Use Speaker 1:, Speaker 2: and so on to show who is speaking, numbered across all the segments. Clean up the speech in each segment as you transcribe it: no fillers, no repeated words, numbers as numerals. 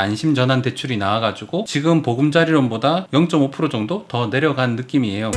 Speaker 1: 안심전환 대출이 나와가지고 지금 보금자리론보다 0.5% 정도 더 내려간 느낌이에요.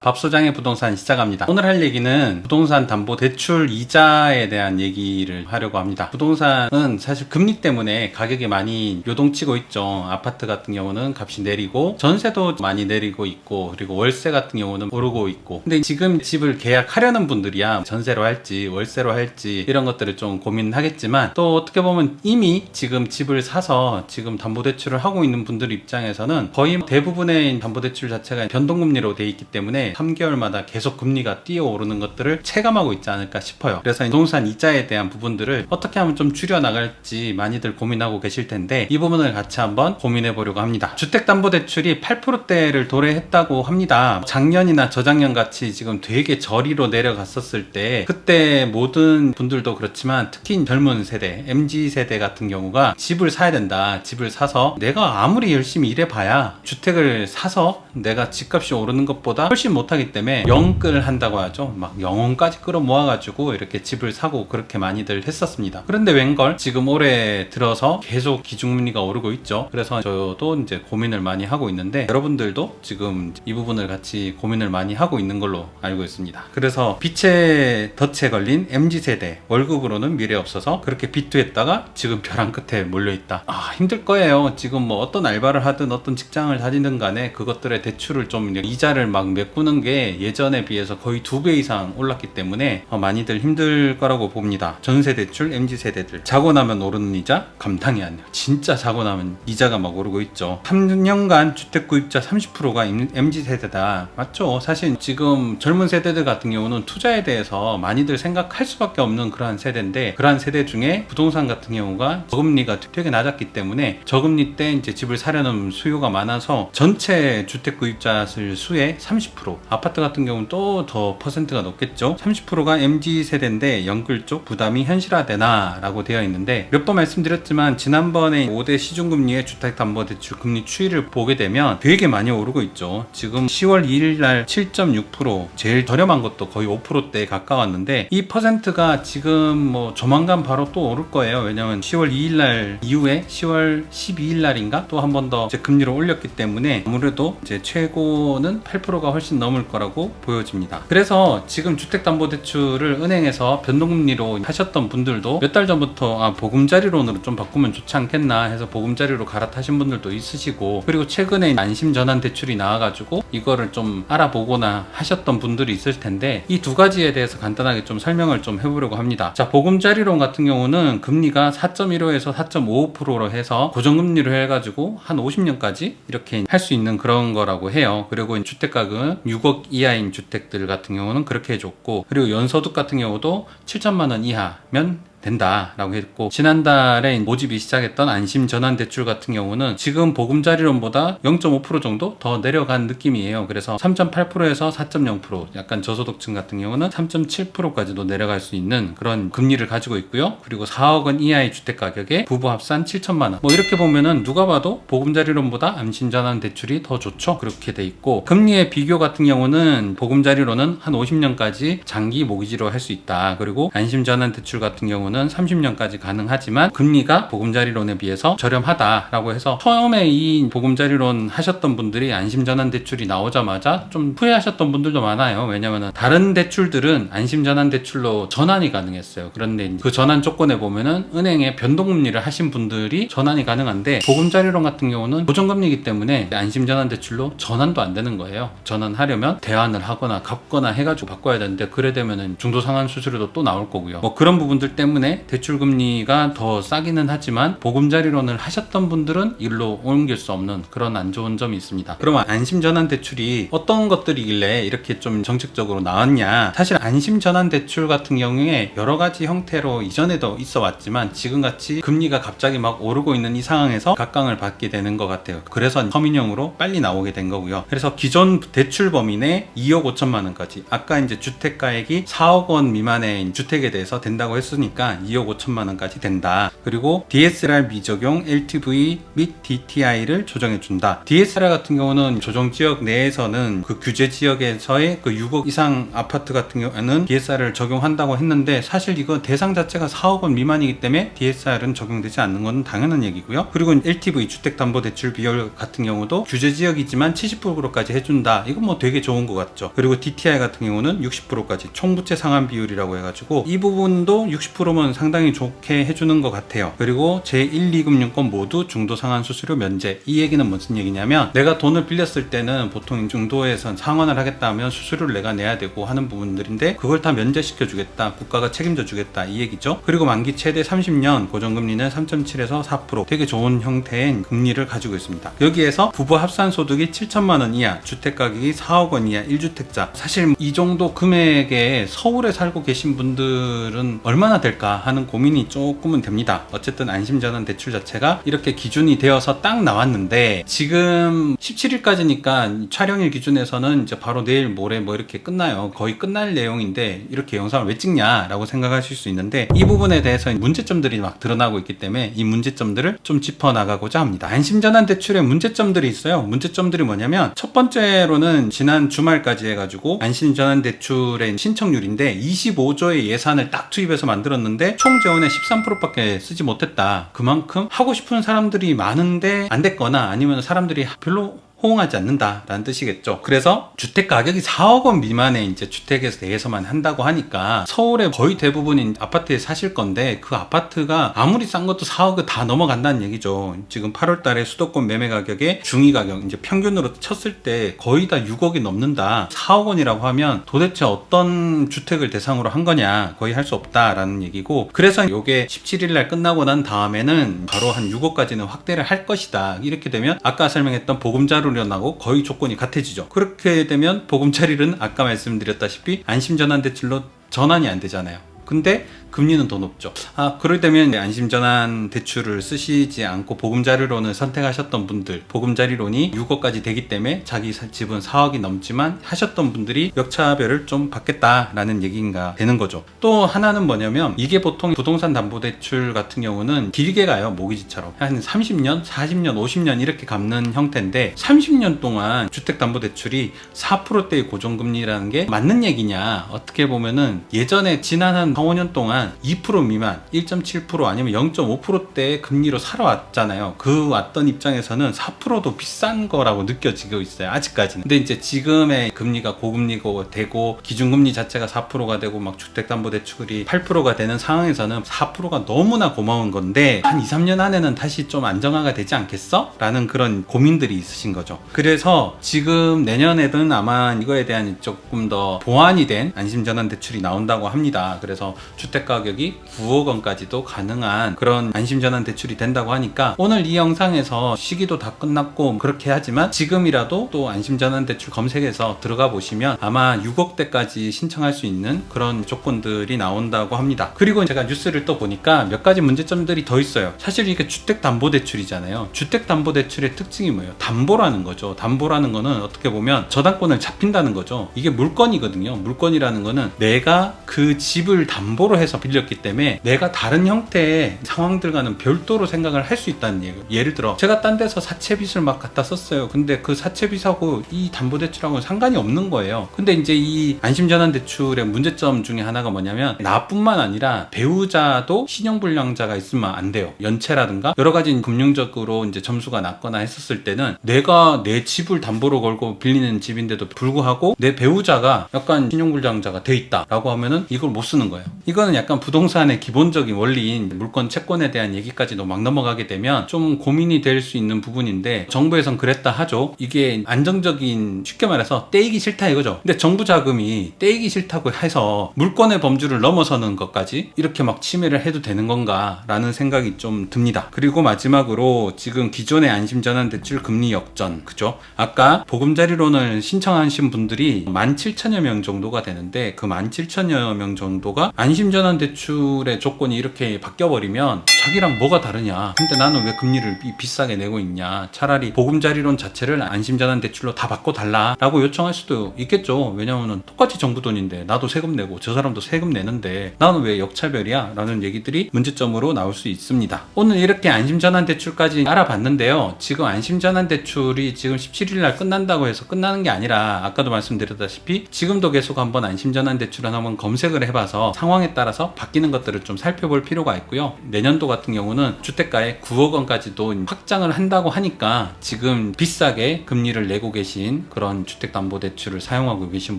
Speaker 1: 밥소장의 부동산 시작합니다. 오늘 할 얘기는 부동산 담보 대출 이자에 대한 얘기를 하려고 합니다. 부동산은 사실 금리 때문에 가격이 많이 요동치고 있죠. 아파트 같은 경우는 값이 내리고 전세도 많이 내리고 있고, 그리고 월세 같은 경우는 오르고 있고. 근데 지금 집을 계약하려는 분들이야 전세로 할지 월세로 할지 이런 것들을 좀 고민하겠지만, 또 어떻게 보면 이미 지금 집을 사서 지금 담보대출을 하고 있는 분들 입장에서는 거의 대부분의 담보대출 자체가 변동금리로 돼 있기 때문에 3개월마다 계속 금리가 뛰어오르는 것들을 체감하고 있지 않을까 싶어요. 그래서 부동산 이자에 대한 부분들을 어떻게 하면 좀 줄여나갈지 많이들 고민하고 계실 텐데, 이 부분을 같이 한번 고민해 보려고 합니다. 주택담보대출이 8%대를 도래했다고 합니다. 작년이나 저작년 같이 지금 되게 저리로 내려갔었을 때, 그때 모든 분들도 그렇지만 특히 젊은 세대, MZ세대 같은 경우가 집을 사야 된다, 집을 사서 내가 아무리 열심히 일해봐야 주택을 사서 내가 집값이 오르는 것보다 훨씬 못하기 때문에 영끌 한다고 하죠. 막 영혼까지 끌어 모아가지고 이렇게 집을 사고 그렇게 많이들 했었습니다. 그런데 웬걸 지금 올해 들어서 계속 기준금리가 오르고 있죠. 그래서 저도 이제 고민을 많이 하고 있는데, 여러분들도 지금 이 부분을 같이 고민을 많이 하고 있는 걸로 알고 있습니다. 그래서 빚에 덫에 걸린 MZ세대, 월급으로는 미래 없어서 그렇게 비투했다가 지금 벼랑 끝에 몰려있다. 힘들 거예요. 지금 뭐 어떤 알바를 하든 어떤 직장을 다니든 간에 그것들의 대출을 좀 이자를 막 메꾸는 게 예전에 비해서 거의 2배 이상 올랐기 때문에 많이들 힘들 거라고 봅니다. 전세대출, MZ세대들 자고 나면 오르는 이자 감당이 안 돼요. 진짜 자고 나면 이자가 막 오르고 있죠. 3년간 주택구입자 30%가 MZ세대다. 맞죠? 사실 지금 젊은 세대들 같은 경우는 투자에 대해서 많이들 생각할 수밖에 없는 그러한 세대인데, 그러한 세대 중에 부동산 같은 경우가 저금리가 되게 낮았기 때문에 저금리 때 이제 집을 사려는 수요가 많아서 전체 주택구입자 수의 30%, 아파트 같은 경우는 또 더 퍼센트가 높겠죠. 30%가 MZ세대인데 연끌 쪽 부담이 현실화되나 라고 되어 있는데, 몇 번 말씀드렸지만 지난번에 5대 시중금리의 주택담보대출 금리 추이를 보게 되면 되게 많이 오르고 있죠. 지금 10월 2일 날 7.6%, 제일 저렴한 것도 거의 5%대에 가까웠는데, 이 퍼센트가 지금 뭐 조만간 바로 또 오를 거예요. 왜냐면 10월 2일 날 이후에 10월 12일 날인가 또 한 번 더 금리를 올렸기 때문에 아무래도 이제 최고는 8%가 훨씬 넘을 거라고 보여집니다. 그래서 지금 주택담보대출을 은행에서 변동금리로 하셨던 분들도 몇 달 전부터 보금자리론으로 좀 바꾸면 좋지 않겠나 해서 보금자리로 갈아타신 분들도 있으시고, 그리고 최근에 안심전환대출이 나와가지고 이거를 좀 알아보거나 하셨던 분들이 있을 텐데, 이 두 가지에 대해서 간단하게 좀 설명을 좀 해보려고 합니다. 자, 보금자리론 같은 경우는 금리가 4.15에서 4.55%로 해서 고정금리로 해가지고 한 50년까지 이렇게 할 수 있는 그런 거라고 해요. 그리고 주택가격은 6억 이하인 주택들 같은 경우는 그렇게 해줬고, 그리고 연소득 같은 경우도 7천만 원 이하면 된다라고 했고, 지난달에 모집이 시작했던 안심전환대출 같은 경우는 지금 보금자리론보다 0.5% 정도 더 내려간 느낌이에요. 그래서 3.8%에서 4.0%, 약간 저소득층 같은 경우는 3.7%까지도 내려갈 수 있는 그런 금리를 가지고 있고요. 그리고 4억 원 이하의 주택가격에 부부 합산 7천만 원. 뭐 이렇게 보면은 누가 봐도 보금자리론보다 안심전환대출이 더 좋죠. 그렇게 돼 있고, 금리의 비교 같은 경우는 보금자리론은 한 50년까지 장기 모기지로 할 수 있다. 그리고 안심전환대출 같은 경우는 30년까지 가능하지만 금리가 보금자리론에 비해서 저렴하다라고 해서, 처음에 이 보금자리론 하셨던 분들이 안심전환대출이 나오자마자 좀 후회하셨던 분들도 많아요. 왜냐면은 다른 대출들은 안심전환대출로 전환이 가능했어요. 그런데 그 전환 조건에 보면은 은행에 변동금리를 하신 분들이 전환이 가능한데, 보금자리론 같은 경우는 고정금리이기 때문에 안심전환대출로 전환도 안 되는 거예요. 전환하려면 대환을 하거나 갚거나 해가지고 바꿔야 되는데, 그래 되면은 중도상환 수수료도 또 나올 거고요. 뭐 그런 부분들 때문에 대출금리가 더 싸기는 하지만 보금자리론을 하셨던 분들은 일로 옮길 수 없는 그런 안 좋은 점이 있습니다. 그러면 안심전환대출이 어떤 것들이길래 이렇게 좀 정책적으로 나왔냐? 사실 안심전환대출 같은 경우에 여러 가지 형태로 이전에도 있어 왔지만, 지금같이 금리가 갑자기 막 오르고 있는 이 상황에서 각광을 받게 되는 것 같아요. 그래서 서민형으로 빨리 나오게 된 거고요. 그래서 기존 대출 범위 내 2억 5천만 원까지, 아까 이제 주택가액이 4억 원 미만의 주택에 대해서 된다고 했으니까 금리가 2억 5천만 원까지 된다. 그리고 DSR 미적용 LTV 및 DTI를 조정해 준다. DSR 같은 경우는 조정 지역 내에서는 그 규제 지역에서의 그 6억 이상 아파트 같은 경우에는 DSR을 적용한다고 했는데, 사실 이거 대상 자체가 4억 원 미만이기 때문에 DSR은 적용되지 않는 건 당연한 얘기고요. 그리고 LTV 주택담보대출 비율 같은 경우도 규제 지역이지만 70%까지 해준다. 이건 뭐 되게 좋은 것 같죠. 그리고 DTI 같은 경우는 60%까지 총부채 상환 비율이라고 해가지고 이 부분도 60%면 상당히 좋게 해주는 것 같아요. 그리고 제1, 2금융권 모두 중도 상환 수수료 면제. 이 얘기는 무슨 얘기냐면, 내가 돈을 빌렸을 때는 보통 중도에선 상환을 하겠다 하면 수수료를 내가 내야 되고 하는 부분들인데, 그걸 다 면제시켜 주겠다, 국가가 책임져 주겠다, 이 얘기죠. 그리고 만기 최대 30년 고정금리는 3.7에서 4%, 되게 좋은 형태의 금리를 가지고 있습니다. 여기에서 부부 합산 소득이 7천만 원 이하, 주택 가격이 4억 원 이하 1주택자, 사실 이 정도 금액에 서울에 살고 계신 분들은 얼마나 될까 하는 고민이 조금은 됩니다. 어쨌든 안심전환 대출 자체가 이렇게 기준이 되어서 딱 나왔는데, 지금 17일까지니까 촬영일 기준에서는 이제 바로 내일 모레 뭐 이렇게 끝나요. 거의 끝날 내용인데 이렇게 영상을 왜 찍냐라고 생각하실 수 있는데, 이 부분에 대해서 문제점들이 막 드러나고 있기 때문에 이 문제점들을 좀 짚어나가고자 합니다. 안심전환 대출에 문제점들이 있어요. 문제점들이 뭐냐면, 첫 번째로는 지난 주말까지 해가지고 안심전환 대출의 신청률인데 25조의 예산을 딱 투입해서 만들었는데 총 재원의 13%밖에 쓰지 못했다. 그만큼 하고 싶은 사람들이 많은데 안 됐거나 아니면 사람들이 별로 호응하지 않는다라는 뜻이겠죠. 그래서 주택 가격이 4억 원 미만의 이제 주택에서 대해서만 한다고 하니까, 서울의 거의 대부분인 아파트에 사실 건데 그 아파트가 아무리 싼 것도 4억을 다 넘어간다는 얘기죠. 지금 8월 달에 수도권 매매 가격의 중위 가격 이제 평균으로 쳤을 때 거의 다 6억이 넘는다. 4억 원이라고 하면 도대체 어떤 주택을 대상으로 한 거냐, 거의 할 수 없다라는 얘기고, 그래서 이게 17일 날 끝나고 난 다음에는 바로 한 6억까지는 확대를 할 것이다. 이렇게 되면 아까 설명했던 보금자료 나고 거의 조건이 같아지죠. 그렇게 되면 보금자리는 아까 말씀드렸다시피 안심전환 대출로 전환이 안 되잖아요. 근데 금리는 더 높죠. 그럴 때면 안심전환 대출을 쓰시지 않고 보금자리론을 선택하셨던 분들, 보금자리론이 6억까지 되기 때문에 자기 집은 4억이 넘지만 하셨던 분들이 역차별을 좀 받겠다라는 얘기가 되는 거죠. 또 하나는 뭐냐면, 이게 보통 부동산 담보대출 같은 경우는 길게 가요. 모기지처럼 한 30년, 40년, 50년 이렇게 갚는 형태인데, 30년 동안 주택담보대출이 4%대의 고정금리라는 게 맞는 얘기냐, 어떻게 보면은 예전에 지난 한 4, 5년 동안 2% 미만, 1.7% 아니면 0.5%대의 금리로 살아왔잖아요. 그 왔던 입장에서는 4%도 비싼 거라고 느껴지고 있어요, 아직까지는. 근데 이제 지금의 금리가 고금리가 되고 기준금리 자체가 4%가 되고 막 주택담보대출이 8%가 되는 상황에서는 4%가 너무나 고마운 건데, 한 2, 3년 안에는 다시 좀 안정화가 되지 않겠어? 라는 그런 고민들이 있으신 거죠. 그래서 지금 내년에는 아마 이거에 대한 조금 더 보완이 된 안심전환 대출이 나온다고 합니다. 그래서 주택 가격이 9억 원까지도 가능한 그런 안심전환 대출이 된다고 하니까, 오늘 이 영상에서 시기도 다 끝났고 그렇게 하지만 지금이라도 또 안심전환 대출 검색해서 들어가 보시면 아마 6억대까지 신청할 수 있는 그런 조건들이 나온다고 합니다. 그리고 제가 뉴스를 또 보니까 몇 가지 문제점들이 더 있어요. 사실 이게 주택담보대출이잖아요. 주택담보대출의 특징이 뭐예요? 담보라는 거죠. 담보라는 거는 어떻게 보면 저당권을 잡힌다는 거죠. 이게 물건이거든요. 물건이라는 거는 내가 그 집을 담보로 해서 빌렸기 때문에 내가 다른 형태의 상황들과는 별도로 생각을 할 수 있다는 얘기예요. 예를 들어 제가 딴 데서 사채빚을 막 갖다 썼어요. 근데 그 사채빚하고 이 담보대출하고는 상관이 없는 거예요. 근데 이제 이 안심전환대출의 문제점 중에 하나가 뭐냐면, 나뿐만 아니라 배우자도 신용불량자가 있으면 안 돼요. 연체라든가 여러 가지 금융적으로 이제 점수가 낮거나 했었을 때는, 내가 내 집을 담보로 걸고 빌리는 집인데도 불구하고 내 배우자가 약간 신용불량자가 돼 있다라고 하면은 이걸 못 쓰는 거예요. 이거는 약간 부동산의 기본적인 원리인 물권 채권에 대한 얘기까지도 막 넘어가게 되면 좀 고민이 될 수 있는 부분인데, 정부에선 그랬다 하죠. 이게 안정적인, 쉽게 말해서 떼이기 싫다 이거죠. 근데 정부 자금이 떼이기 싫다고 해서 물권의 범주를 넘어서는 것까지 이렇게 막 침해를 해도 되는 건가 라는 생각이 좀 듭니다. 그리고 마지막으로 지금 기존의 안심전환대출 금리 역전, 그죠? 아까 보금자리론을 신청하신 분들이 17,000여 명 정도가 되는데, 그 17,000여 명 정도가 안심전환대출의 조건이 이렇게 바뀌어버리면 자기랑 뭐가 다르냐, 근데 나는 왜 금리를 비싸게 내고 있냐, 차라리 보금자리론 자체를 안심전환 대출로 다 바꿔달라 라고 요청할 수도 있겠죠. 왜냐면은 똑같이 정부 돈인데 나도 세금 내고 저 사람도 세금 내는데 나는 왜 역차별이야? 라는 얘기들이 문제점으로 나올 수 있습니다. 오늘 이렇게 안심전환 대출까지 알아봤는데요. 지금 안심전환 대출이 지금 17일 날 끝난다고 해서 끝나는 게 아니라 아까도 말씀드렸다시피 지금도 계속 한번 안심전환 대출을 한번 검색을 해봐서 상황에 따라서 바뀌는 것들을 좀 살펴볼 필요가 있고요. 내년도 같은 경우는 주택가에 9억 원까지도 확장을 한다고 하니까 지금 비싸게 금리를 내고 계신 그런 주택담보대출을 사용하고 계신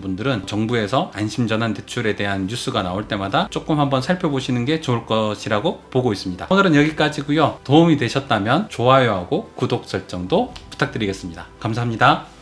Speaker 1: 분들은 정부에서 안심전환 대출에 대한 뉴스가 나올 때마다 조금 한번 살펴보시는 게 좋을 것이라고 보고 있습니다. 오늘은 여기까지고요. 도움이 되셨다면 좋아요하고 구독 설정도 부탁드리겠습니다. 감사합니다.